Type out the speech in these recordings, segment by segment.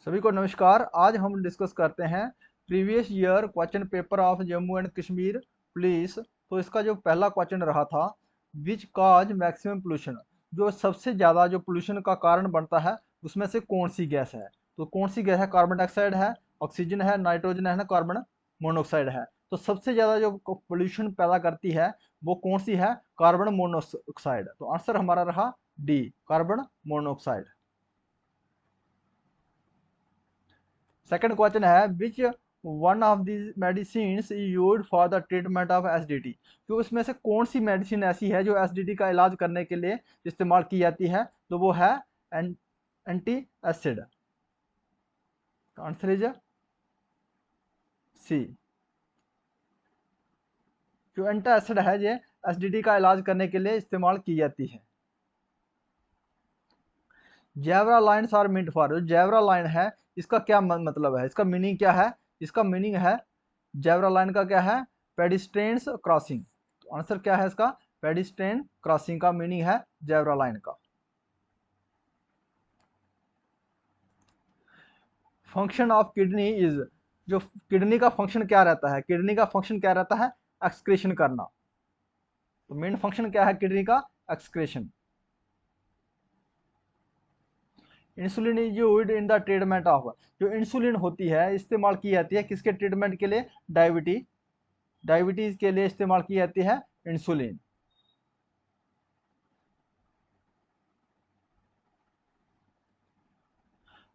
सभी को नमस्कार। आज हम डिस्कस करते हैं previous year question paper of Jammu and Kashmir police. तो इसका जो पहला क्वेश्चन रहा था, विच काज मैक्सिमम पोल्यूशन, जो सबसे ज़्यादा जो पोल्यूशन का कारण बनता है उसमें से कौन सी गैस है। तो कौन सी गैस है? कार्बन डाइऑक्साइड है, ऑक्सीजन है, नाइट्रोजन है ना, कार्बन मोनोऑक्साइड है। तो सबसे ज़्यादा जो पोल्यूशन पैदा करती है वो कौन सी है? Carbon monoxide. तो आंसर हमारा रहा D, carbon monoxide. Second question है, which one of these medicine used for the treatment of acidity, तो इसमें से कौन सी मेडिसिन ऐसी है जो एसिडिटी का इलाज करने के लिए इस्तेमाल की जाती है? तो वो है anti acid. Answer is C. जो एंटी एसिड है ये एसिडिटी का इलाज करने के लिए इस्तेमाल की जाती है। Zebra lines are meant for, जो जेब्रा लाइन है इसका क्या मतलब है, इसका मीनिंग क्या है? इसका मीनिंग है, जेब्रा लाइन का क्या है? पेडिस्ट्रेन्स क्रॉसिंग। तो आंसर क्या है इसका? पेडिस्ट्रेन क्रॉसिंग का मीनिंग है जेब्रा लाइन का। फंक्शन ऑफ किडनी इज, जो किडनी का फंक्शन क्या रहता है? किडनी का फंक्शन क्या रहता है? एक्सक्रीशन करना। तो मेन फंक्शन क्या है किडनी का? Excretion. Insulin is used in the treatment of, जो इंसुलिन होती है इस्तेमाल की जाती है किसके ट्रीटमेंट के लिए? डायबिटीज। डायबिटीज के लिए इस्तेमाल की जाती है insulin.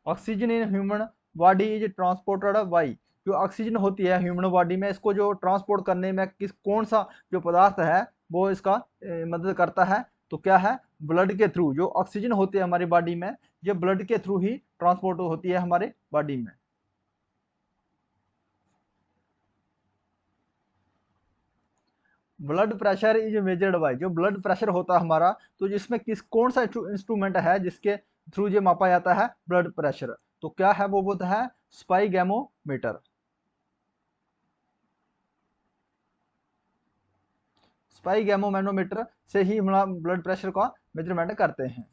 Oxygen in human body is transported by, जो ऑक्सीजन होती है ह्यूमन बॉडी में, इसको जो ट्रांसपोर्ट करने में किस कौन सा जो पदार्थ है वो इसका मदद करता है? तो क्या है? ब्लड के थ्रू। जो ऑक्सीजन होती है हमारी बॉडी में, ये ब्लड के थ्रू ही ट्रांसपोर्ट होती है हमारे बॉडी में। Blood pressure is measured by, जो ब्लड प्रेशर होता है हमारा, तो जिसमें किस कौन सा इंस्ट्रूमेंट है जिसके थ्रू ये मापा जाता है ब्लड प्रेशर? तो क्या है? वो बोलता है स्पाइगेमोमीटर। स्पाइगेमोमैनोमीटर से ही हम ब्लड प्रेशर का मेजरमेंट करते हैं।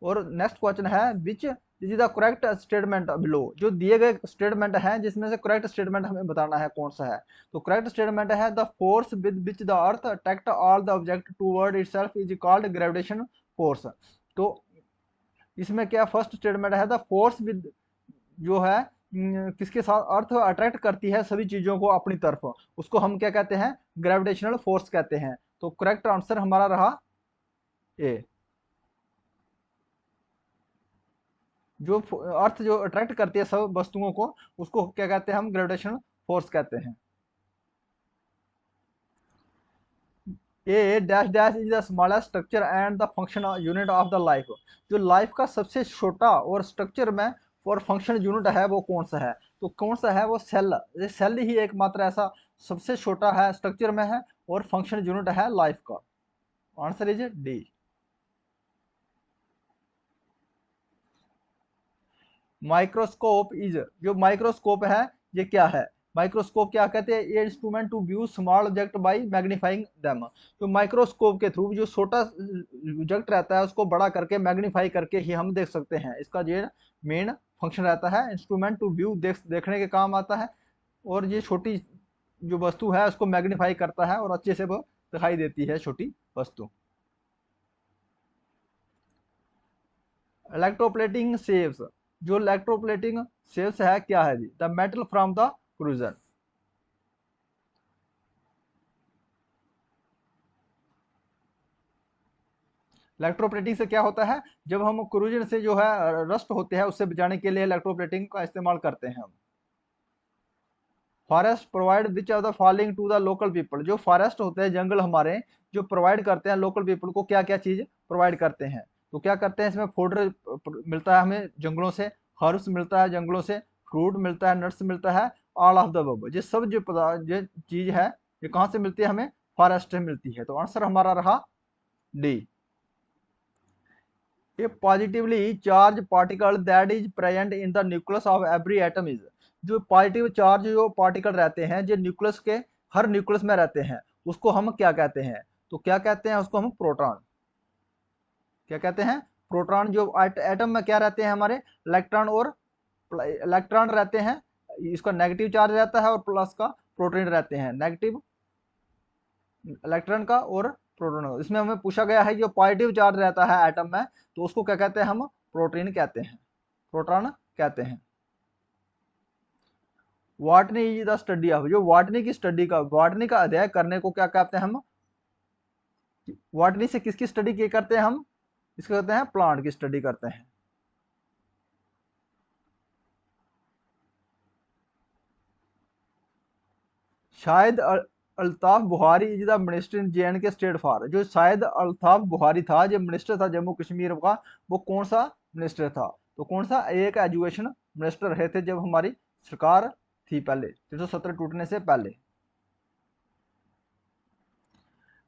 और नेक्स्ट क्वेश्चन है, which is the correct statement below, जो दिए गए स्टेटमेंट है जिसमें से करेक्ट स्टेटमेंट हमें बताना है कौन सा है। तो करेक्ट स्टेटमेंट है, the force with which the earth attract all the object toward itself is called gravitation force. तो इसमें क्या फर्स्ट स्टेटमेंट है, द फोर्स विद, जो है किसके साथ अर्थ अट्रैक्ट करती है सभी चीजों को अपनी तरफ, उसको हम क्या कहते हैं? ग्रेविटेशनल फोर्स कहते हैं। तो करेक्ट आंसर हमारा रहा ए। जो अर्थ जो अट्रैक्ट करती है सब वस्तुओं को, उसको क्या कहते हैं? हम ग्रेविटेशनल फोर्स कहते हैं। A dash dash is the smallest structure and the function unit of the life, जो लाइफ का सबसे छोटा और स्ट्रक्चर में और फंक्शन यूनिट है वो कौन सा है? तो कौन सा है? वो सेल। ये सेल ही एकमात्र ऐसा सबसे छोटा है, स्ट्रक्चर में है और फंक्शन यूनिट है लाइफ का। Answer is D. Microscope is, जो माइक्रोस्कोप है ये क्या है? माइक्रोस्कोप क्या कहते हैं? ये instrument to view small object by magnifying them, तो माइक्रोस्कोप के थ्रू जो छोटा ऑब्जेक्ट रहता है उसको बड़ा करके मैग्नीफाई करके ही हम देख सकते हैं। इसका ये मेन फंक्शन रहता है, इंस्ट्रूमेंट टू व्यू देखने के काम आता है। और ये छोटी जो वस्तु है उसको मैग्नीफाई करता है और अच्छे से वो दिखाई देती है छोटी वस्तु। इलेक्ट्रोप्लेटिंग सेव्स, जो इलेक्ट्रोप्लेटिंग सेव्स है क्या है जी? The metal from the corrosion. Electroplating से क्या होता है? जब हम क्रूजन से जो है रस्ट होते हैं उससे बचाने के लिए इलेक्ट्रोप्लेटिंग का इस्तेमाल करते हैं हम। Forest provide which of the following to the local people, जो फॉरेस्ट होते हैं जंगल हमारे, जो प्रोवाइड करते हैं लोकल पीपल को क्या क्या चीज प्रोवाइड करते हैं? तो क्या करते हैं? इसमें फूड मिलता है हमें जंगलों से, हर्ब्स मिलता है जंगलों से, फ्रूट मिलता है, नट्स मिलता है, ऑल ऑफ द अबव। ये सब जो पदार्थ ये चीज है ये कहाँ से मिलती है? हमें फॉरेस्ट से मिलती है। तो आंसर हमारा रहा D. A positively charged particle that is present in the nucleus of every atom is, जो पॉजिटिव चार्ज जो पार्टिकल रहते हैं जो न्यूक्लियस के हर न्यूक्लियस में रहते हैं उसको हम क्या कहते हैं? तो क्या कहते हैं उसको? हम प्रोटॉन। क्या कहते हैं? प्रोटॉन। जो एटम में क्या रहते हैं हमारे? इलेक्ट्रॉन और इलेक्ट्रॉन रहते हैं, इसका नेगेटिव चार्ज रहता है और प्लस का प्रोटॉन रहते हैं, नेगेटिव इलेक्ट्रॉन का और प्रोटॉन का। इसमें हमें पूछा गया है जो पॉजिटिव चार्ज रहता है एटम में, तो उसको क्या कहते हैं, हम प्रोटॉन कहते हैं, प्रोटॉन कहते हैं। Botany is the study of, जो बॉटनी की स्टडी का, बॉटनी का अध्ययन करने को क्या कहते हैं हम, बॉटनी से किसकी स्टडी करते हैं हम, इसको कहते हैं प्लांट की स्टडी करते हैं। शायद Altaf Bukhari is the minister in JNK state for, जो शायद अल्ताफ बुखारी था जो मिनिस्टर था जम्मू कश्मीर का, वो कौन सा मिनिस्टर था, तो कौन सा, एक एजुकेशन मिनिस्टर रहे थे जब हमारी सरकार थी पहले 370 टूटने से पहले।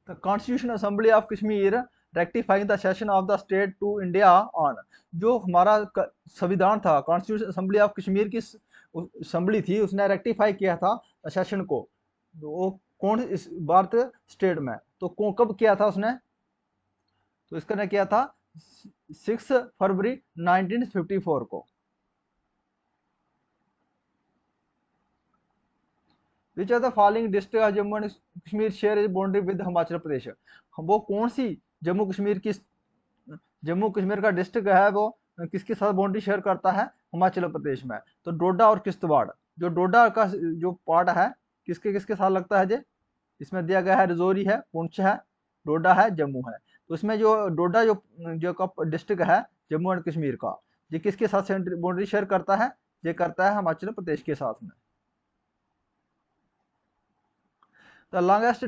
The constitution assembly of Kashmir rectifying the session of the state to India on, जो हमारा संविधान था, कॉन्स्टिट्यूशन असेंबली ऑफ कश्मीर की असेंबली थी, उसने रेक्टिफाई किया था सेशन को, वो कौन इस भारत स्टेट में, तो कब किया था उसने, तो इसका ने किया था 6 फरवरी 1954 को। Which are the following district of Jammu and Kashmir share is boundary with Himachal Pradesh, वो कौन सी जम्मू कश्मीर की, जम्मू कश्मीर का डिस्ट्रिक्ट है वो किसके साथ बाउंड्री शेयर करता है, हिमाचल प्रदेश में, तो डोडा और किश्तवाड़, जो डोडा का जो पार्ट है किसके किसके साथ लगता है जे, इसमें दिया गया है रजौरी है, पुंछ है, डोडा है, जम्मू है, तो इसमें जो डोडा जो का डिस्ट्रिक्ट है जम्मू एंड कश्मीर का, ये किसके साथ बाउंड्री शेयर करता है, ये करता है हिमाचल प्रदेश के साथ में। The longest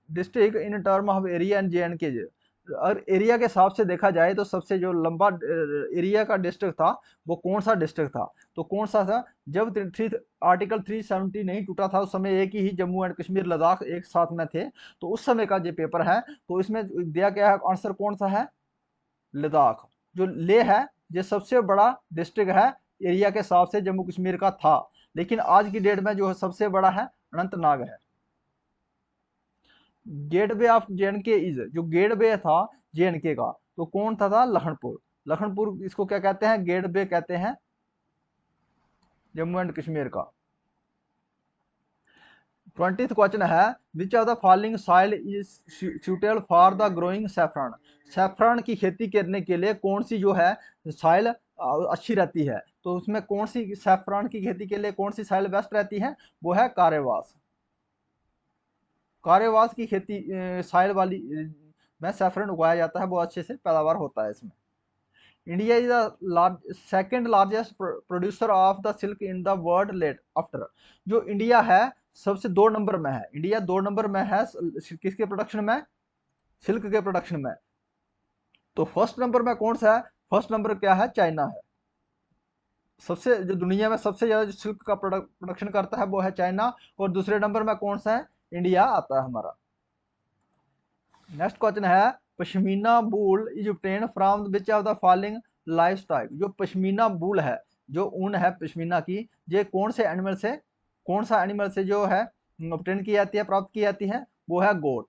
district in term of area and JNK, और एरिया के हिसाब से देखा जाए तो सबसे जो लंबा एरिया का डिस्ट्रिक्ट था वो कौन सा डिस्ट्रिक्ट था, तो कौन सा था, जब आर्टिकल 370 नहीं टूटा था उस समय एक ही जम्मू एंड कश्मीर लद्दाख एक साथ में थे, तो उस समय का जो पेपर है तो इसमें दिया गया है आंसर कौन सा है, लद्दाख, जो ले है ये सबसे बड़ा डिस्ट्रिक्ट है एरिया के हिसाब से जम्मू कश्मीर का था, लेकिन आज की डेट में जो सबसे बड़ा है अनंतनाग है। गेटवे ऑफ JNK इज, जो गेटवे था JNK का तो कौन था लखनपुर, लखनपुर इसको क्या कहते हैं, गेटवे कहते हैं जम्मू एंड कश्मीर का। 20th क्वेश्चन है विच of the following soil is suitable for the growing saffron, saffron की खेती करने के लिए कौन सी जो है सॉइल अच्छी रहती है, तो उसमें कौन सी सैफरन की खेती के लिए कौन सी सॉइल बेस्ट रहती है, वो है कारेवास, कारेवास की खेती साइल वाली में सैफरन उगाया जाता है, बहुत अच्छे से पैदावार होता है इसमें। India is the second largest producer of the silk in the world late after, जो इंडिया है सबसे 2 नंबर में है, इंडिया 2 नंबर में है किसके प्रोडक्शन में, सिल्क के प्रोडक्शन में, तो फर्स्ट नंबर में कौन सा है, फर्स्ट नंबर क्या है, चाइना है, सबसे जो दुनिया में सबसे ज्यादा जो सिल्क का प्रोडक्शन करता है वो है चाइना, और दूसरे नंबर में कौन सा है, इंडिया आता है हमारा। नेक्स्ट क्वेश्चन है पश्मीना वूल is obtain from which of the following life type, जो पश्मीना वूल है, जो ऊन है पश्मीना की, ये कौन से एनिमल से, कौन सा एनिमल से जो है ऑब्टेन की जाती है, प्राप्त की जाती है, वो है goat.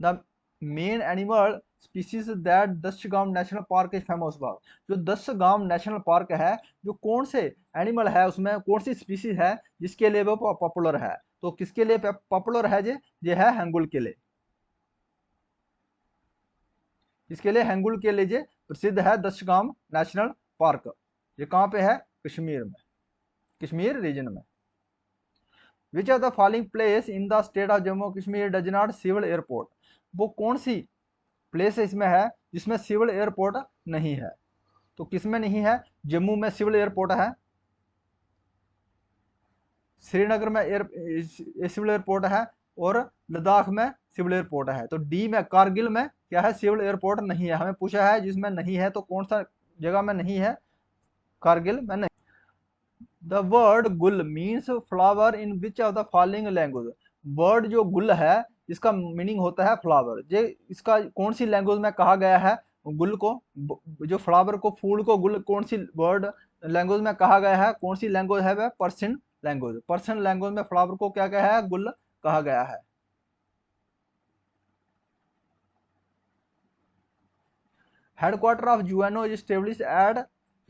The main animal species that Dachigam national park is famous for, जो दशगाम नेशनल पार्क है जो कौन से एनिमल है उसमें कौन सी स्पीसीज है जिसके लिए वो पॉपुलर है, तो किसके लिए पॉपुलर है ये है हैंगुल के लिए, इसके लिए हैंगुल के लिए प्रसिद्ध है दशगाम नेशनल पार्क, ये कहाँ पे है, कश्मीर में, कश्मीर रीजन में। Which are the following place in the state of Jammu Kashmir does not civil airport, वो कौन सी प्लेस इसमें है जिसमें सिविल एयरपोर्ट नहीं है, तो किसमें नहीं है, जम्मू में सिविल एयरपोर्ट है, श्रीनगर में सिविल एयरपोर्ट है, और लद्दाख में सिविल एयरपोर्ट है, तो डी में कारगिल में क्या है, सिविल एयरपोर्ट नहीं है, हमें पूछा है जिसमें नहीं है तो कौन सा जगह में नहीं है, कारगिल में नहीं। द वर्ड गुल means flower in which of the following language, word जो गुल है इसका मीनिंग होता है फ्लावर, ये इसका कौन सी लैंग्वेज में कहा गया है, गुल को, जो फ्लावर को, फूल को गुल कौन सी वर्ड लैंग्वेज में कहा गया है, कौन सी लैंग्वेज है वह पर्शियन लैंग्वेज, पर्शियन लैंग्वेज में फ्लावर को क्या कहा है, गुल कहा गया है। Headquarter of UNO is establish at,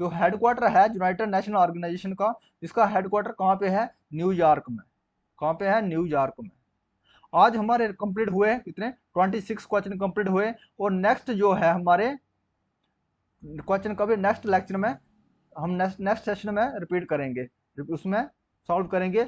जो हेडक्वार्टर है यूनाइटेड नेशनल ऑर्गेनाइजेशन का, इसका हेडक्वार्टर कहाँ पे है? न्यूयॉर्क में। कहाँ पे है? न्यूयॉर्क में। आज हमारे कंप्लीट हुए कितने? 26 क्वेश्चन कंप्लीट हुए। और नेक्स्ट जो है हमारे क्वेश्चन कभी नेक्स्ट लेक्चर में हम नेक्स्ट सेशन में रिपीट करेंगे, उसमें सॉल्व करेंगे।